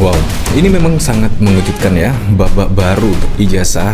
Wow, ini memang sangat mengejutkan ya, babak baru ijazah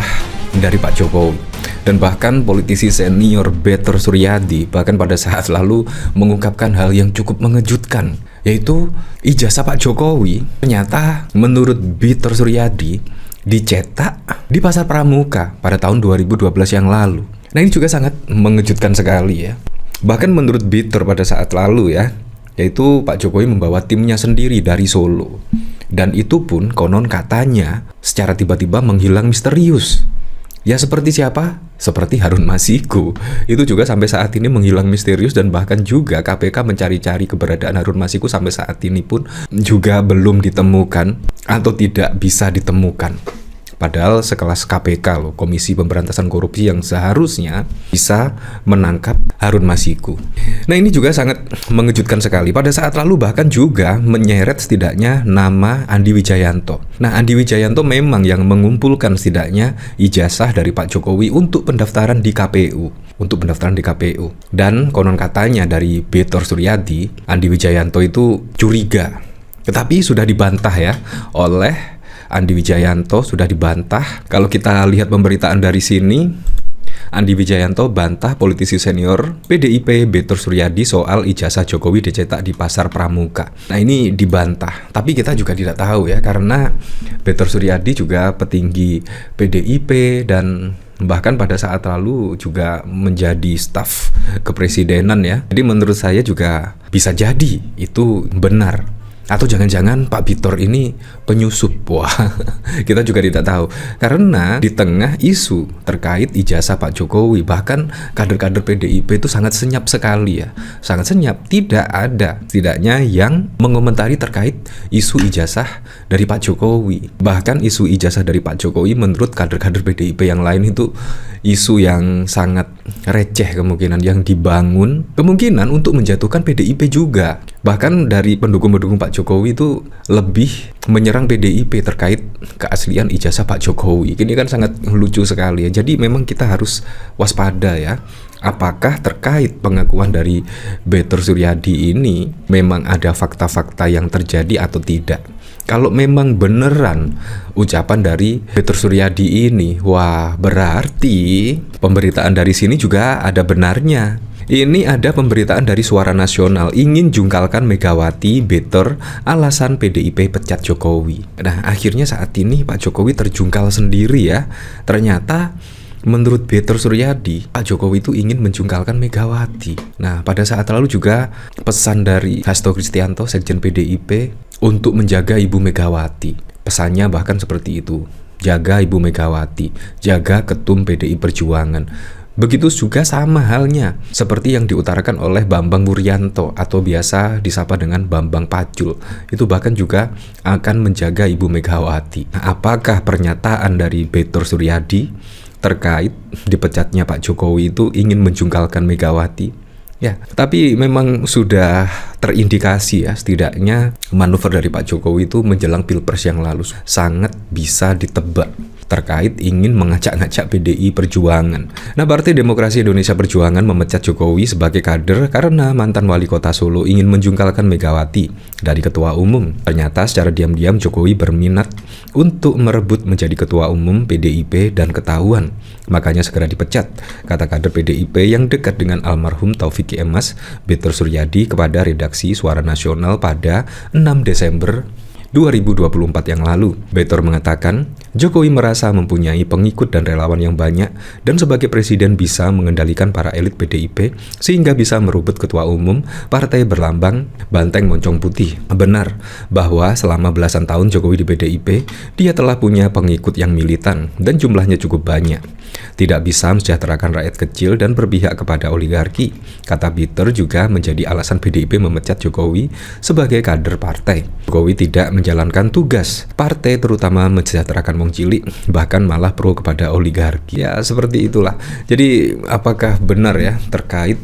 dari Pak Jokowi. Dan bahkan politisi senior Betor Suryadi bahkan pada saat lalu mengungkapkan hal yang cukup mengejutkan, yaitu ijazah Pak Jokowi ternyata menurut Betor Suryadi dicetak di Pasar Pramuka pada tahun 2012 yang lalu. Nah, ini juga sangat mengejutkan sekali ya. Bahkan menurut Betor pada saat lalu ya, yaitu Pak Jokowi membawa timnya sendiri dari Solo. Dan itu pun konon katanya secara tiba-tiba menghilang misterius. Ya seperti siapa? Seperti Harun Masiku. Itu juga sampai saat ini menghilang misterius, dan bahkan juga KPK mencari-cari keberadaan Harun Masiku sampai saat ini pun juga belum ditemukan atau tidak bisa ditemukan. Padahal sekelas KPK loh, Komisi Pemberantasan Korupsi, yang seharusnya bisa menangkap Harun Masiku. Nah, ini juga sangat mengejutkan sekali. Pada saat lalu bahkan juga menyeret setidaknya nama Andi Wijayanto. Nah, Andi Wijayanto memang yang mengumpulkan setidaknya ijazah dari Pak Jokowi untuk pendaftaran di KPU. Dan konon katanya dari Betor Suryadi, Andi Wijayanto itu curiga. Tetapi sudah dibantah ya oleh Andi Wijayanto, sudah dibantah. Kalau kita lihat pemberitaan dari sini, Andi Wijayanto bantah politisi senior PDIP Betor Suryadi soal ijazah Jokowi dicetak di Pasar Pramuka. Nah, ini dibantah. Tapi kita juga tidak tahu ya, karena Betor Suryadi juga petinggi PDIP dan bahkan pada saat lalu juga menjadi staf kepresidenan ya. Jadi menurut saya juga bisa jadi itu benar. Atau jangan-jangan Pak Betor ini penyusup. Wah, kita juga tidak tahu. Karena di tengah isu terkait ijazah Pak Jokowi, bahkan kader-kader PDIP itu sangat senyap sekali ya. Sangat senyap, tidak ada setidaknya yang mengomentari terkait isu ijazah dari Pak Jokowi. Bahkan isu ijazah dari Pak Jokowi menurut kader-kader PDIP yang lain itu isu yang sangat receh kemungkinan, yang dibangun kemungkinan untuk menjatuhkan PDIP juga. Bahkan dari pendukung-pendukung Pak Jokowi itu lebih menyerang PDIP terkait keaslian ijazah Pak Jokowi. Ini kan sangat lucu sekali ya. Jadi memang kita harus waspada ya. Apakah terkait pengakuan dari Betor Suryadi ini memang ada fakta-fakta yang terjadi atau tidak? Kalau memang beneran ucapan dari Betor Suryadi ini, wah berarti pemberitaan dari sini juga ada benarnya. Ini ada pemberitaan dari Suara Nasional ingin jungkalkan Megawati, Betor, alasan PDIP pecat Jokowi. Nah, akhirnya saat ini Pak Jokowi terjungkal sendiri ya. Ternyata menurut Betor Suryadi, Pak Jokowi itu ingin menjungkalkan Megawati. Nah, pada saat lalu juga pesan dari Hasto Kristianto, Sekjen PDIP, untuk menjaga Ibu Megawati. Pesannya bahkan seperti itu, jaga Ibu Megawati, jaga Ketum PDI Perjuangan. Begitu juga sama halnya seperti yang diutarakan oleh Bambang Wuryanto atau biasa disapa dengan Bambang Pacul. Itu bahkan juga akan menjaga Ibu Megawati. Nah, apakah pernyataan dari Betor Suryadi terkait dipecatnya Pak Jokowi itu ingin menjungkalkan Megawati? Ya, tapi memang sudah terindikasi ya, setidaknya manuver dari Pak Jokowi itu menjelang Pilpres yang lalu sangat bisa ditebak terkait ingin mengacak-ngacak PDI Perjuangan. Nah, Partai Demokrasi Indonesia Perjuangan memecat Jokowi sebagai kader karena mantan wali kota Solo ingin menjungkalkan Megawati dari ketua umum. Ternyata secara diam-diam Jokowi berminat untuk merebut menjadi ketua umum PDIP dan ketahuan. Makanya segera dipecat, kata kader PDIP yang dekat dengan almarhum Taufik Kemas, Betor Suryadi, kepada redaksi Suara Nasional pada 6 Desember 2024 yang lalu. Betor mengatakan, Jokowi merasa mempunyai pengikut dan relawan yang banyak dan sebagai presiden bisa mengendalikan para elit PDIP sehingga bisa merebut ketua umum partai berlambang banteng moncong putih. Benar bahwa selama belasan tahun Jokowi di PDIP, dia telah punya pengikut yang militan dan jumlahnya cukup banyak. Tidak bisa mensejahterakan rakyat kecil dan berpihak kepada oligarki, kata Betor, juga menjadi alasan PDIP memecat Jokowi sebagai kader partai. Jokowi tidak menjalankan tugas partai, terutama mensejahterakan wong cilik, bahkan malah pro kepada oligarki. Ya, seperti itulah. Jadi, apakah benar ya terkait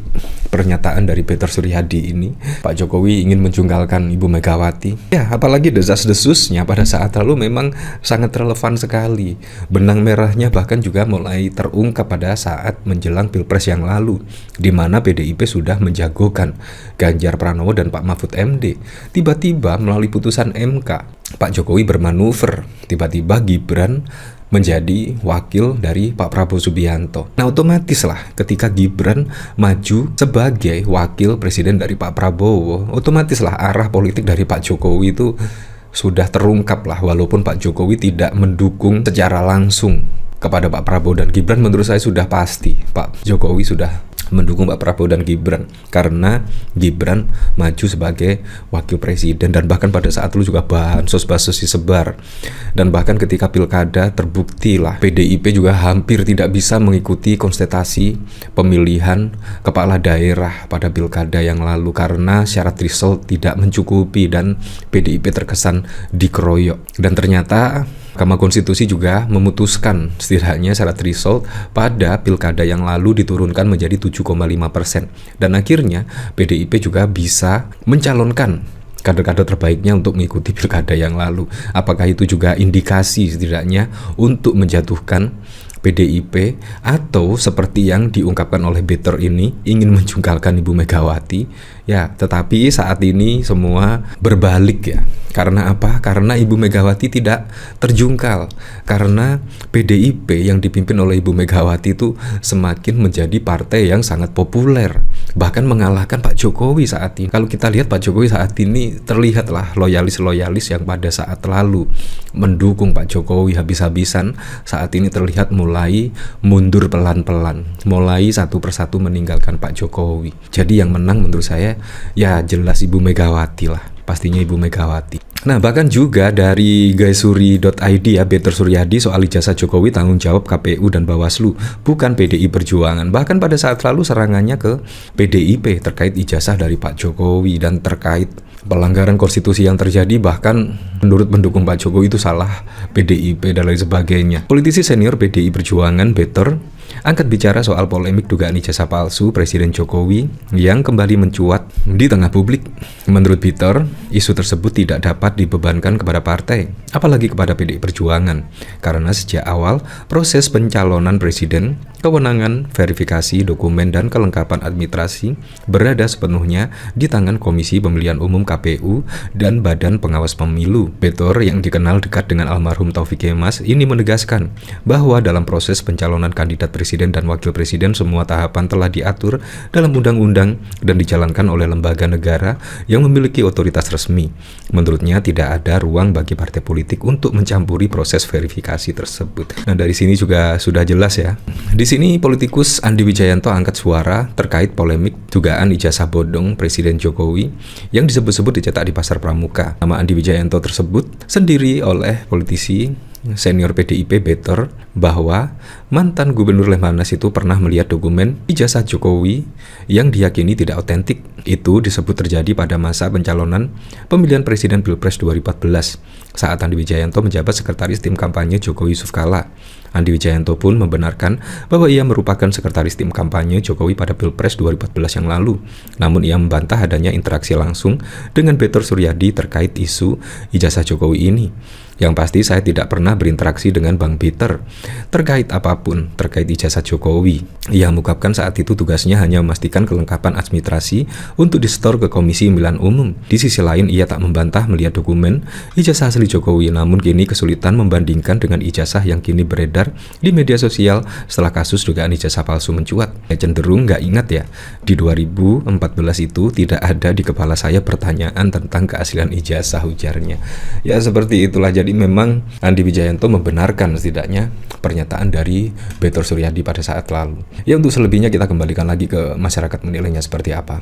pernyataan dari Betor Suryadi ini, Pak Jokowi ingin menjungkalkan Ibu Megawati? Ya, apalagi desas-desusnya pada saat lalu memang sangat relevan sekali. Benang merahnya bahkan juga mulai mulai terungkap pada saat menjelang Pilpres yang lalu, di mana PDIP sudah menjagokan Ganjar Pranowo dan Pak Mahfud MD. Tiba-tiba melalui putusan MK, Pak Jokowi bermanuver, tiba-tiba Gibran menjadi wakil dari Pak Prabowo Subianto. Nah, otomatis lah ketika Gibran maju sebagai wakil presiden dari Pak Prabowo, otomatis lah arah politik dari Pak Jokowi itu sudah terungkap lah, walaupun Pak Jokowi tidak mendukung secara langsung kepada Pak Prabowo dan Gibran. Menurut saya sudah pasti Pak Jokowi sudah mendukung Pak Prabowo dan Gibran, karena Gibran maju sebagai wakil presiden, dan bahkan pada saat itu juga bansos disebar, dan bahkan ketika pilkada terbukti lah PDIP juga hampir tidak bisa mengikuti konsultasi pemilihan kepala daerah pada pilkada yang lalu karena syarat result tidak mencukupi dan PDIP terkesan dikeroyok. Dan ternyata Mahkamah Konstitusi juga memutuskan setidaknya syarat result pada pilkada yang lalu diturunkan menjadi 7,5%, dan akhirnya PDIP juga bisa mencalonkan kader-kader terbaiknya untuk mengikuti pilkada yang lalu. Apakah itu juga indikasi setidaknya untuk menjatuhkan PDIP, atau seperti yang diungkapkan oleh Better ini ingin menjungkalkan Ibu Megawati? Ya, tetapi saat ini semua berbalik ya. Karena apa? Karena Ibu Megawati tidak terjungkal. Karena PDIP yang dipimpin oleh Ibu Megawati itu semakin menjadi partai yang sangat populer, bahkan mengalahkan Pak Jokowi saat ini. Kalau kita lihat Pak Jokowi saat ini, terlihatlah loyalis-loyalis yang pada saat lalu mendukung Pak Jokowi habis-habisan, saat ini terlihat mulai mundur pelan-pelan, mulai satu persatu meninggalkan Pak Jokowi. Jadi yang menang menurut saya ya jelas Ibu Megawati lah, pastinya Ibu Megawati. Nah, bahkan juga dari gaisuri.id ya, Better Suryadi soal ijazah Jokowi tanggung jawab KPU dan Bawaslu, bukan PDI Perjuangan. Bahkan pada saat lalu serangannya ke PDIP terkait ijazah dari Pak Jokowi dan terkait pelanggaran konstitusi yang terjadi, bahkan menurut pendukung Pak Jokowi itu salah PDIP dan lain sebagainya. Politisi senior PDI Perjuangan Better angkat bicara soal polemik dugaan ijazah palsu Presiden Jokowi yang kembali mencuat di tengah publik. Menurut Better, isu tersebut tidak dapat dibebankan kepada partai, apalagi kepada PDI Perjuangan, karena sejak awal proses pencalonan presiden, kewenangan verifikasi dokumen dan kelengkapan administrasi berada sepenuhnya di tangan Komisi Pemilihan Umum KPU dan Badan Pengawas Pemilu. Better yang dikenal dekat dengan almarhum Taufik Kemas ini menegaskan bahwa dalam proses pencalonan kandidat presiden dan wakil presiden semua tahapan telah diatur dalam undang-undang dan dijalankan oleh lembaga negara yang memiliki otoritas resmi. Menurutnya tidak ada ruang bagi partai politik untuk mencampuri proses verifikasi tersebut. Nah, dari sini juga sudah jelas ya. Di sini politikus Andi Wijayanto angkat suara terkait polemik dugaan ijazah bodong Presiden Jokowi yang disebut-sebut dicetak di Pasar Pramuka. Nama Andi Wijayanto tersebut sendiri oleh politisi senior PDIP Better bahwa mantan Gubernur Lemhanas itu pernah melihat dokumen ijazah Jokowi yang diyakini tidak otentik. Itu disebut terjadi pada masa pencalonan pemilihan presiden Pilpres 2014 saat Andi Wijayanto menjabat sekretaris tim kampanye Jokowi Yusuf Kala. Andi Wijayanto pun membenarkan bahwa ia merupakan sekretaris tim kampanye Jokowi pada Pilpres 2014 yang lalu. Namun ia membantah adanya interaksi langsung dengan Better Suryadi terkait isu ijazah Jokowi ini. Yang pasti saya tidak pernah berinteraksi dengan Bang Better terkait apapun terkait ijazah Jokowi. Ia mengungkapkan saat itu tugasnya hanya memastikan kelengkapan administrasi untuk disetor ke Komisi Pemilihan Umum. Di sisi lain ia tak membantah melihat dokumen ijazah asli Jokowi, namun kini kesulitan membandingkan dengan ijazah yang kini beredar di media sosial setelah kasus dugaan ijazah palsu mencuat. Saya cenderung nggak ingat ya, di 2014 itu tidak ada di kepala saya pertanyaan tentang keaslian ijazah, ujarnya. Ya seperti itulah. Jadi memang Andi Wijayanto membenarkan setidaknya pernyataan dari Better Suryadi pada saat lalu. Ya untuk selebihnya kita kembalikan lagi ke masyarakat menilainya seperti apa.